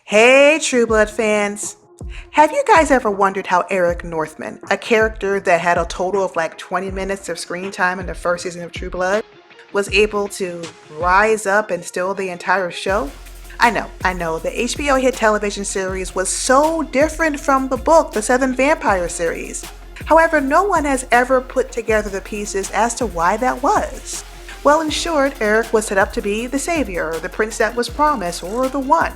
Hey, True Blood fans! Have you guys ever wondered how Eric Northman, a character that had a total of like 20 minutes of screen time in the first season of True Blood, was able to rise up and steal the entire show? I know, the HBO hit television series was so different from the book, the Seven Vampire series. However, no one has ever put together the pieces as to why that was. Well, in short, Eric was set up to be the savior, the prince that was promised, or the one.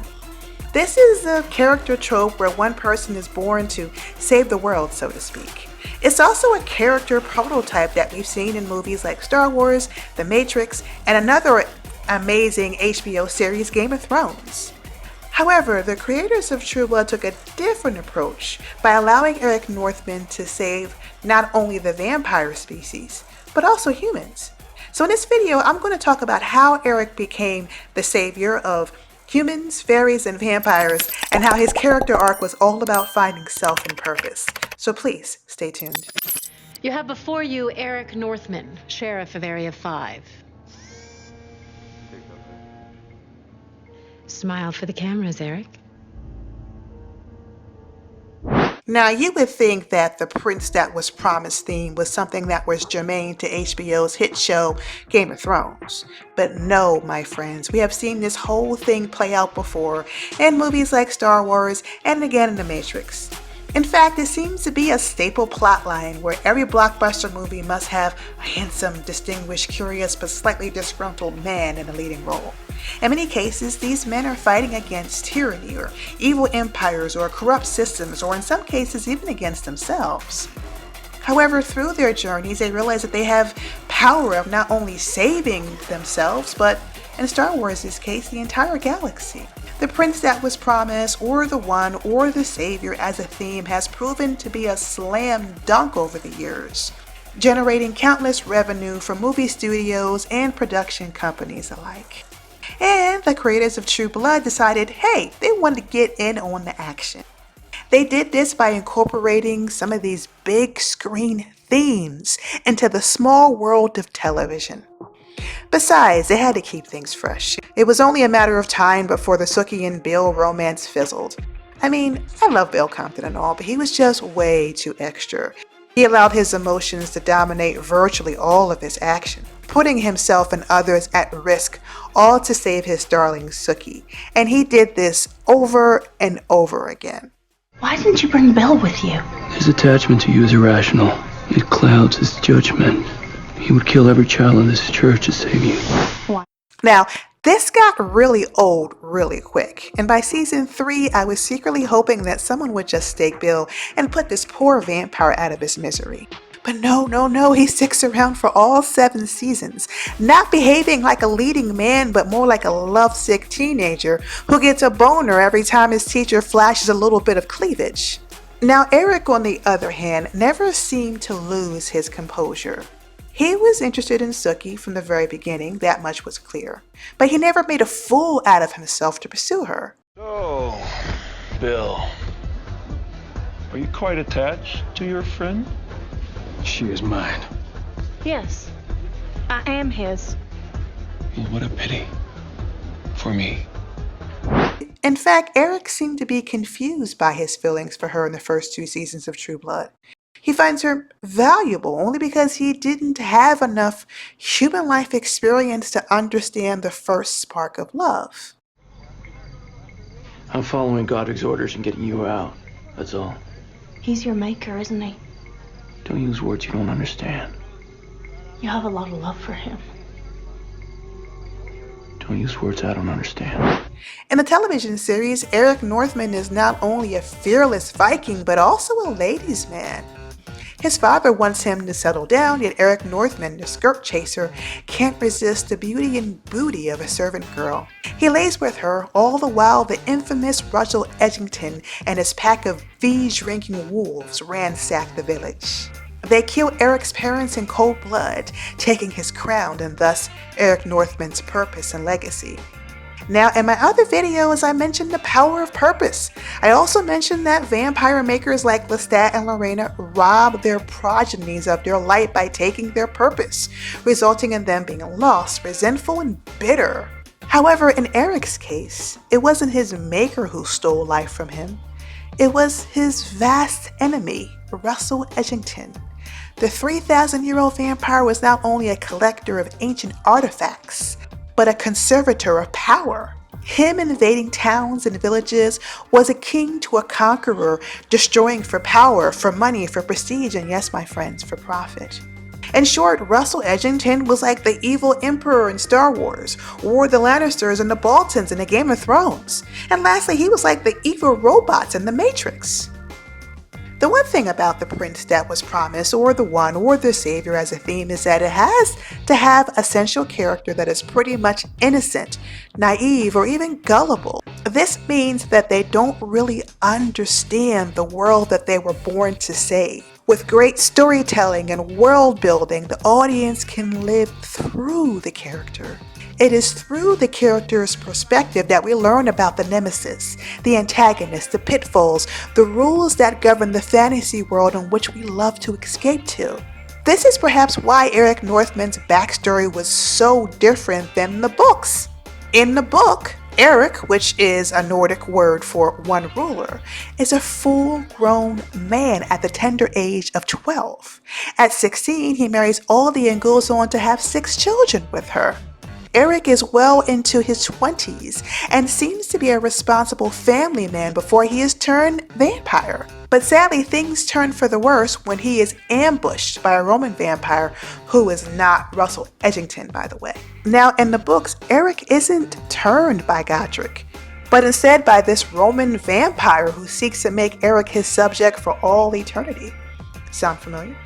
This is a character trope where one person is born to save the world, so to speak. It's also a character prototype that we've seen in movies like Star Wars, The Matrix, and another amazing HBO series, Game of Thrones. However, the creators of True Blood took a different approach by allowing Eric Northman to save not only the vampire species, but also humans. So in this video, I'm going to talk about how Eric became the savior of humans, fairies, and vampires, and how his character arc was all about finding self and purpose. So please, stay tuned. You have before you Eric Northman, Sheriff of Area 5. Smile for the cameras, Eric. Now, you would think that the Prince That Was Promised theme was something that was germane to HBO's hit show Game of Thrones. But no, my friends, we have seen this whole thing play out before in movies like Star Wars and again in The Matrix. In fact, it seems to be a staple plotline where every blockbuster movie must have a handsome, distinguished, curious, but slightly disgruntled man in a leading role. In many cases, these men are fighting against tyranny or evil empires or corrupt systems, or in some cases even against themselves. However, through their journeys, they realize that they have power of not only saving themselves, but in Star Wars' case, the entire galaxy. The Prince That Was Promised, or the One, or the Savior as a theme has proven to be a slam dunk over the years, generating countless revenue for movie studios and production companies alike. And the creators of True Blood decided, hey, they wanted to get in on the action. They did this by incorporating some of these big screen themes into the small world of television. Besides, they had to keep things fresh. It was only a matter of time before the Sookie and Bill romance fizzled. I mean, I love Bill Compton and all, but he was just way too extra. He allowed his emotions to dominate virtually all of his action, putting himself and others at risk, all to save his darling Sookie. And he did this over and over again. Why didn't you bring Bill with you? His attachment to you is irrational. It clouds his judgment. He would kill every child in this church to save you. Why? Now, this got really old really quick, and by season 3, I was secretly hoping that someone would just stake Bill and put this poor vampire out of his misery. But no, he sticks around for all 7 seasons, not behaving like a leading man, but more like a lovesick teenager who gets a boner every time his teacher flashes a little bit of cleavage. Now, Eric, on the other hand, never seemed to lose his composure. He was interested in Sookie from the very beginning, that much was clear, but he never made a fool out of himself to pursue her. So, Bill, are you quite attached to your friend? She is mine. Yes, I am his. Well, what a pity. For me. In fact, Eric seemed to be confused by his feelings for her in the first 2 seasons of True Blood. He finds her valuable only because he didn't have enough human life experience to understand the first spark of love. I'm following Godric's orders and getting you out. That's all. He's your maker, isn't he? Don't use words you don't understand. You have a lot of love for him. Don't use words I don't understand. In the television series, Eric Northman is not only a fearless Viking, but also a ladies' man. His father wants him to settle down, yet Eric Northman, the skirt chaser, can't resist the beauty and booty of a servant girl. He lays with her, all the while the infamous Russel Edgington and his pack of fee-drinking wolves ransack the village. They kill Eric's parents in cold blood, taking his crown and thus Eric Northman's purpose and legacy. Now, in my other videos, I mentioned the power of purpose. I also mentioned that vampire makers like Lestat and Lorena rob their progenies of their light by taking their purpose, resulting in them being lost, resentful, and bitter. However, in Eric's case, it wasn't his maker who stole life from him. It was his vast enemy, Russel Edgington. The 3,000-year-old vampire was not only a collector of ancient artifacts, but a conservator of power. Him invading towns and villages was akin to a conqueror destroying for power, for money, for prestige, and yes, my friends, for profit. In short, Russel Edgington was like the evil emperor in Star Wars, or the Lannisters and the Boltons in the Game of Thrones. And lastly, he was like the evil robots in the Matrix. The one thing about the prince that was promised, or the one, or the savior as a theme, is that it has to have a central character that is pretty much innocent, naive, or even gullible. This means that they don't really understand the world that they were born to save. With great storytelling and world building, the audience can live through the character. It is through the character's perspective that we learn about the nemesis, the antagonist, the pitfalls, the rules that govern the fantasy world in which we love to escape to. This is perhaps why Eric Northman's backstory was so different than the books. In the book, Eric, which is a Nordic word for one ruler, is a full-grown man at the tender age of 12. At 16, he marries Aldi and goes on to have 6 children with her. Eric is well into his 20s and seems to be a responsible family man before he is turned vampire. But sadly, things turn for the worse when he is ambushed by a Roman vampire who is not Russel Edgington, by the way. Now, in the books, Eric isn't turned by Godric, but instead by this Roman vampire who seeks to make Eric his subject for all eternity. Sound familiar?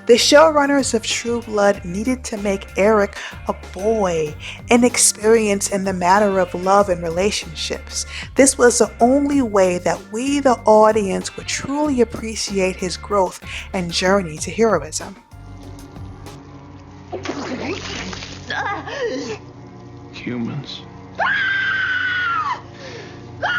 The showrunners of True Blood needed to make Eric a boy, inexperienced in the matter of love and relationships. This was the only way that we, the audience, would truly appreciate his growth and journey to heroism. Humans.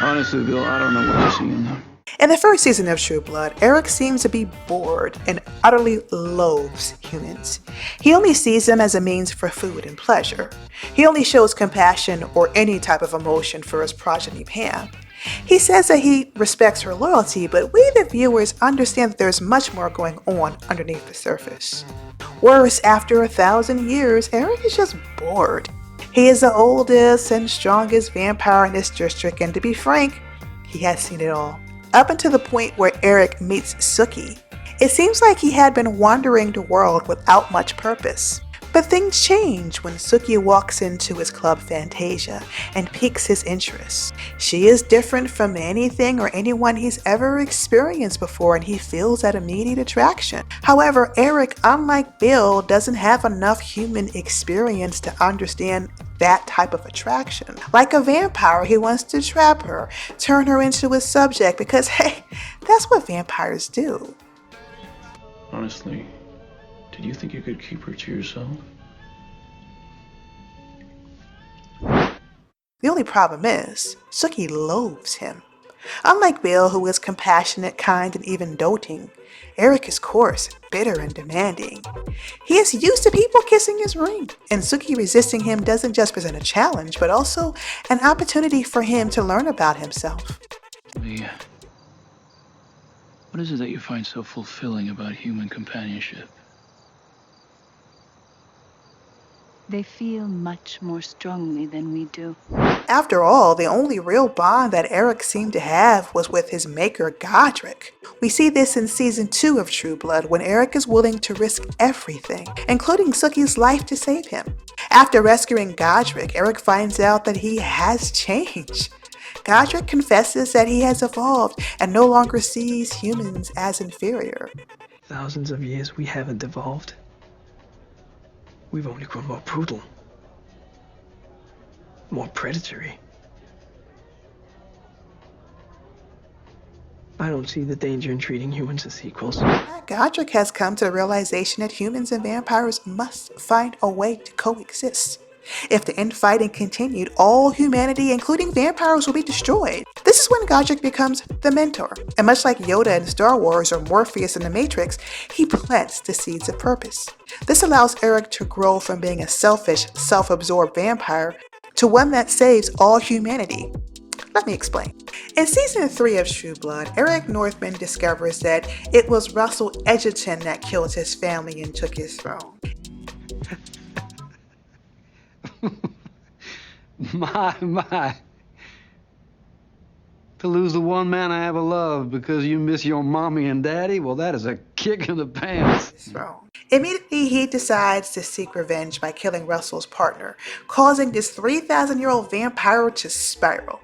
Honestly, Bill, I don't know what to see in them. In the first season of True Blood, Eric seems to be bored and utterly loathes humans. He only sees them as a means for food and pleasure. He only shows compassion or any type of emotion for his progeny Pam. He says that he respects her loyalty, but we the viewers understand that there's much more going on underneath the surface. Worse, after 1,000 years, Eric is just bored. He is the oldest and strongest vampire in this district, and to be frank, he has seen it all. Up until the point where Eric meets Sookie, it seems like he had been wandering the world without much purpose. But things change when Sookie walks into his club Fantasia and piques his interest. She is different from anything or anyone he's ever experienced before, and he feels that immediate attraction. However, Eric, unlike Bill, doesn't have enough human experience to understand that type of attraction. Like a vampire, he wants to trap her, turn her into his subject, because hey, that's what vampires do. Honestly, did you think you could keep her to yourself? The only problem is, Sookie loathes him. Unlike Bill, who is compassionate, kind, and even doting, Eric is coarse, bitter, and demanding. He is used to people kissing his ring, and Sookie resisting him doesn't just present a challenge, but also an opportunity for him to learn about himself. Leah, what is it that you find so fulfilling about human companionship? They feel much more strongly than we do. After all, the only real bond that Eric seemed to have was with his maker, Godric. We see this in season 2 of True Blood, when Eric is willing to risk everything, including Sookie's life, to save him. After rescuing Godric, Eric finds out that he has changed. Godric confesses that he has evolved and no longer sees humans as inferior. Thousands of years we haven't evolved. We've only grown more brutal. More predatory. I don't see the danger in treating humans as equals. Godric has come to the realization that humans and vampires must find a way to coexist. If the infighting continued, all humanity, including vampires, will be destroyed. This is when Godric becomes the mentor, and much like Yoda in Star Wars or Morpheus in the Matrix, he plants the seeds of purpose. This allows Eric to grow from being a selfish, self-absorbed vampire to to one that saves all humanity. Let me explain. In season 3 of True Blood, Eric Northman discovers that it was Russel Edgerton that killed his family and took his throne. My. To lose the one man I ever loved because you miss your mommy and daddy? Well, that is a kick in the pants. Throne. Immediately, he decides to seek revenge by killing Russel's partner, causing this 3,000-year-old vampire to spiral.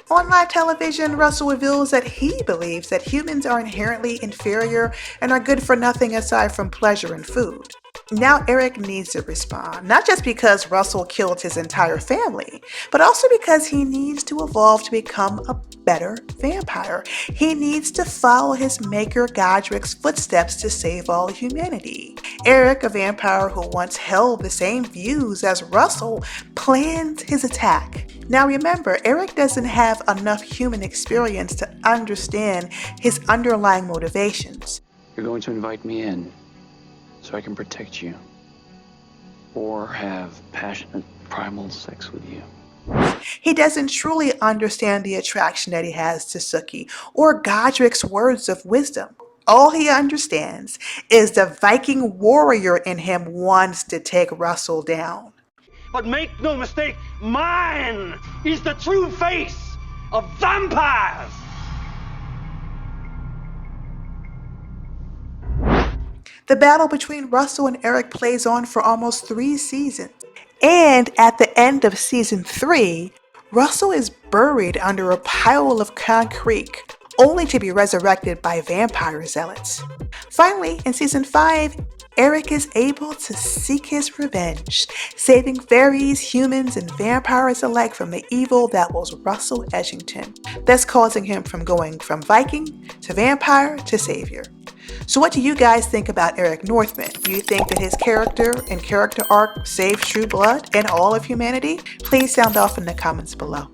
On live television, Russel reveals that he believes that humans are inherently inferior and are good for nothing aside from pleasure and food. Now Eric needs to respond, not just because Russel killed his entire family, but also because he needs to evolve to become a better vampire. He needs to follow his maker Godric's footsteps to save all humanity. Eric, a vampire who once held the same views as Russel, plans his attack. Now remember, Eric doesn't have enough human experience to understand his underlying motivations. You're going to invite me in so I can protect you or have passionate primal sex with you. He doesn't truly understand the attraction that he has to Sookie or Godric's words of wisdom. All he understands is the Viking warrior in him wants to take Russel down. But make no mistake, mine is the true face of vampires! The battle between Russel and Eric plays on for almost 3 seasons. And at the end of season 3, Russel is buried under a pile of concrete, only to be resurrected by vampire zealots. Finally, in season 5, Eric is able to seek his revenge, saving fairies, humans, and vampires alike from the evil that was Russel Edgerton, thus causing him from going from Viking to vampire to savior. So what do you guys think about Eric Northman? Do you think that his character and character arc saved True Blood and all of humanity? Please sound off in the comments below.